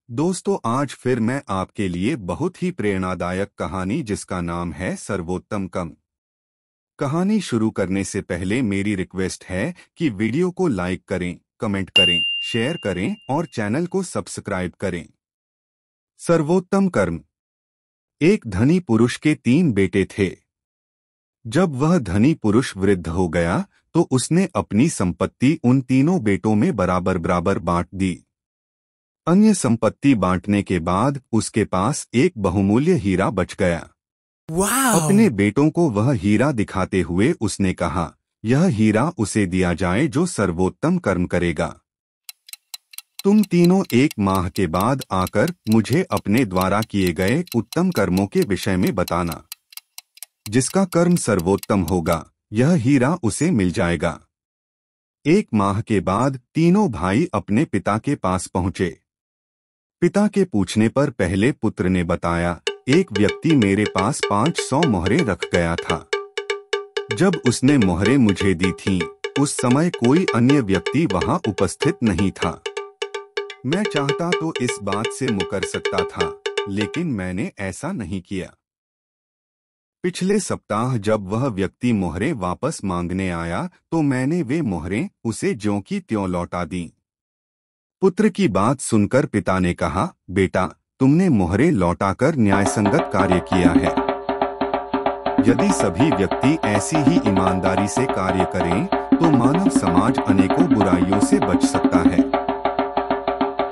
दोस्तों, आज फिर मैं आपके लिए बहुत ही प्रेरणादायक कहानी जिसका नाम है सर्वोत्तम कम। कहानी शुरू करने से पहले मेरी रिक्वेस्ट है कि वीडियो को लाइक करें, कमेंट करें, शेयर करें और चैनल को सब्सक्राइब करें। सर्वोत्तम कर्म। एक धनी पुरुष के 3 बेटे थे। जब वह धनी पुरुष वृद्ध हो गया तो उसने अपनी संपत्ति उन तीनों बेटों में बराबर बराबर बांट दी। अन्य संपत्ति बांटने के बाद उसके पास एक बहुमूल्य हीरा बच गया। अपने बेटों को वह हीरा दिखाते हुए उसने कहा, यह हीरा उसे दिया जाए जो सर्वोत्तम कर्म करेगा। तुम तीनों 1 माह के बाद आकर मुझे अपने द्वारा किए गए उत्तम कर्मों के विषय में बताना। जिसका कर्म सर्वोत्तम होगा, यह हीरा उसे मिल जाएगा। 1 माह के बाद तीनों भाई अपने पिता के पास पहुंचे। पिता के पूछने पर पहले पुत्र ने बताया, एक व्यक्ति मेरे पास 500 मोहरें रख गया था। जब उसने मोहरें मुझे दी थीं, उस समय कोई अन्य व्यक्ति वहां उपस्थित नहीं था। मैं चाहता तो इस बात से मुकर सकता था, लेकिन मैंने ऐसा नहीं किया। पिछले सप्ताह जब वह व्यक्ति मोहरें वापस मांगने आया तो मैंने वे मोहरें उसे ज्यों की त्यों लौटा दीं। पुत्र की बात सुनकर पिता ने कहा, बेटा, तुमने मोहरें लौटाकर न्यायसंगत कार्य किया है। यदि सभी व्यक्ति ऐसी ही ईमानदारी से कार्य करें तो मानव समाज अनेकों बुराइयों से बच सकता है।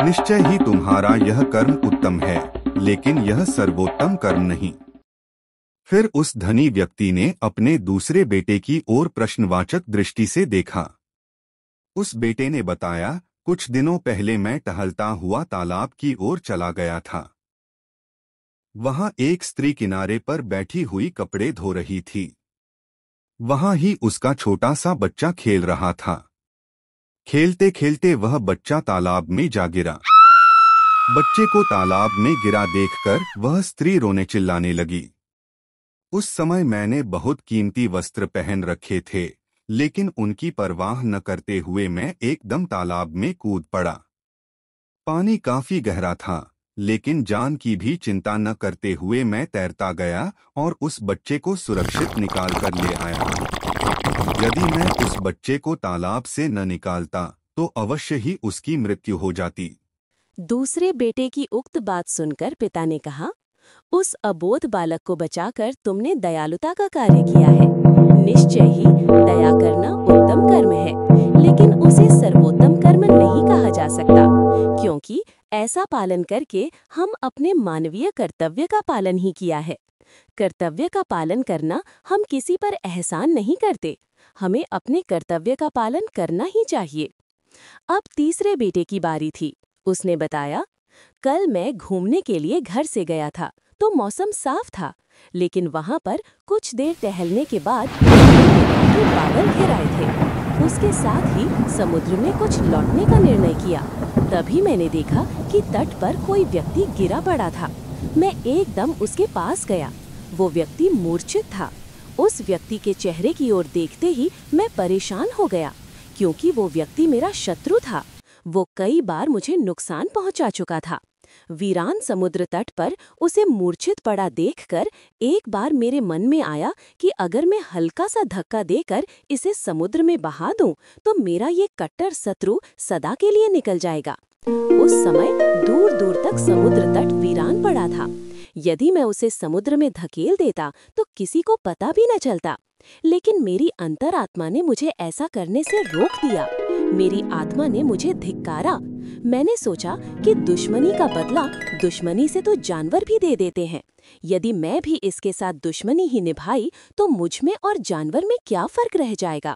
निश्चय ही तुम्हारा यह कर्म उत्तम है, लेकिन यह सर्वोत्तम कर्म नहीं। फिर उस धनी व्यक्ति ने अपने दूसरे बेटे की ओर प्रश्नवाचक दृष्टि से देखा। उस बेटे ने बताया, कुछ दिनों पहले मैं टहलता हुआ तालाब की ओर चला गया था। वहां एक स्त्री किनारे पर बैठी हुई कपड़े धो रही थी। वहां ही उसका छोटा सा बच्चा खेल रहा था। खेलते खेलते वह बच्चा तालाब में जा गिरा। बच्चे को तालाब में गिरा देखकर वह स्त्री रोने चिल्लाने लगी। उस समय मैंने बहुत कीमती वस्त्र पहन रखे थे, लेकिन उनकी परवाह न करते हुए मैं एकदम तालाब में कूद पड़ा। पानी काफी गहरा था, लेकिन जान की भी चिंता न करते हुए मैं तैरता गया और उस बच्चे को सुरक्षित निकाल कर ले आया। यदि मैं उस बच्चे को तालाब से न निकालता तो अवश्य ही उसकी मृत्यु हो जाती। दूसरे बेटे की उक्त बात सुनकर पिता ने कहा, उस अबोध बालक को बचाकर तुमने दयालुता का कार्य किया है। निश्चय ही दया करना उत्तम कर्म है, लेकिन उसे सर्वोत्तम कर्म नहीं कहा जा सकता, क्योंकि ऐसा पालन करके हम अपने मानवीय कर्तव्य का पालन ही किया है। कर्तव्य का पालन करना हम किसी पर एहसान नहीं करते, हमें अपने कर्तव्य का पालन करना ही चाहिए। अब तीसरे बेटे की बारी थी। उसने बताया, कल मैं घूमने के लिए घर से गया था तो मौसम साफ था, लेकिन वहां पर कुछ देर टहलने के बाद बादल घिर आए थे। उसके साथ ही समुद्र में कुछ लौटने का निर्णय किया। तभी मैंने देखा कि तट पर कोई व्यक्ति गिरा पड़ा था। मैं एकदम उसके पास गया। वो व्यक्ति मूर्छित था। उस व्यक्ति के चेहरे की ओर देखते ही मैं परेशान हो गया, क्योंकि वो व्यक्ति मेरा शत्रु था। वो कई बार मुझे नुकसान पहुंचा चुका था। वीरान समुद्र तट पर उसे मूर्छित पड़ा देखकर एक बार मेरे मन में आया कि अगर मैं हल्का सा धक्का देकर इसे समुद्र में बहा दूं, तो मेरा ये कट्टर शत्रु सदा के लिए निकल जाएगा। उस समय दूर दूर तक समुद्र तट वीरान पड़ा था। यदि मैं उसे समुद्र में धकेल देता तो किसी को पता भी न चलता, लेकिन मेरी अंतरात्मा ने मुझे ऐसा करने से रोक दिया। मेरी आत्मा ने मुझे धिक्कारा। मैंने सोचा कि दुश्मनी का बदला दुश्मनी से तो जानवर भी दे देते हैं। यदि मैं भी इसके साथ दुश्मनी ही निभाई तो मुझ में और जानवर में क्या फर्क रह जाएगा।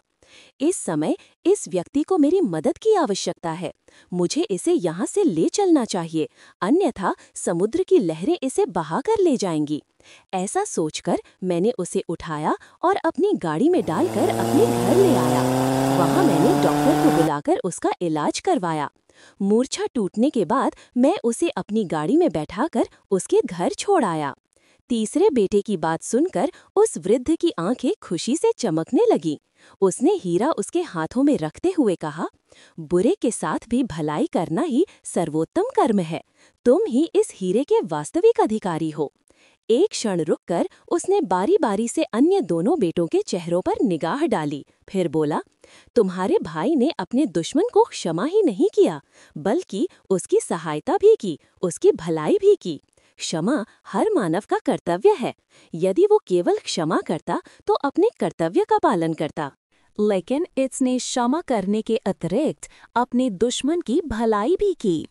इस समय इस व्यक्ति को मेरी मदद की आवश्यकता है। मुझे इसे यहाँ से ले चलना चाहिए, अन्यथा समुद्र की लहरें इसे बहा कर ले जाएंगी। ऐसा सोचकर मैंने उसे उठाया और अपनी गाड़ी में डालकर अपने घर ले आया। वहाँ मैंने डॉक्टर को बुलाकर उसका इलाज करवाया। मूर्छा टूटने के बाद मैं उसे अपनी गाड़ी में बैठाकर उसके घर छोड़ आया। तीसरे बेटे की बात सुनकर उस वृद्ध की आंखें खुशी से चमकने लगी। उसने हीरा उसके हाथों में रखते हुए कहा, बुरे के साथ भी भलाई करना ही सर्वोत्तम कर्म है। तुम ही इस हीरे के वास्तविक अधिकारी हो। एक क्षण रुककर उसने बारी बारी से अन्य दोनों बेटों के चेहरों पर निगाह डाली, फिर बोला, तुम्हारे भाई ने अपने दुश्मन को क्षमा ही नहीं किया, बल्कि उसकी सहायता भी की, उसकी भलाई भी की। क्षमा हर मानव का कर्तव्य है। यदि वो केवल क्षमा करता तो अपने कर्तव्य का पालन करता। लेकिन इसने क्षमा करने के अतिरिक्त अपने दुश्मन की भलाई भी की।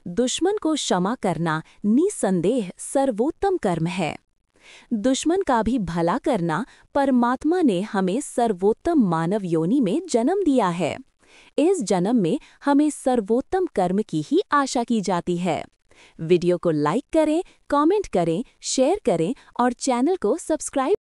दुश्मन को क्षमा करना निसंदेह सर्वोत्तम कर्म है। दुश्मन का भी भला करना परमात्मा ने हमें सर्वोत्तम मानव योनि में जन्म दिया है। इस जन्म में हमें सर्वोत्तम कर्म की ही आशा की जाती है। वीडियो को लाइक करें, कमेंट करें, शेयर करें और चैनल को सब्सक्राइब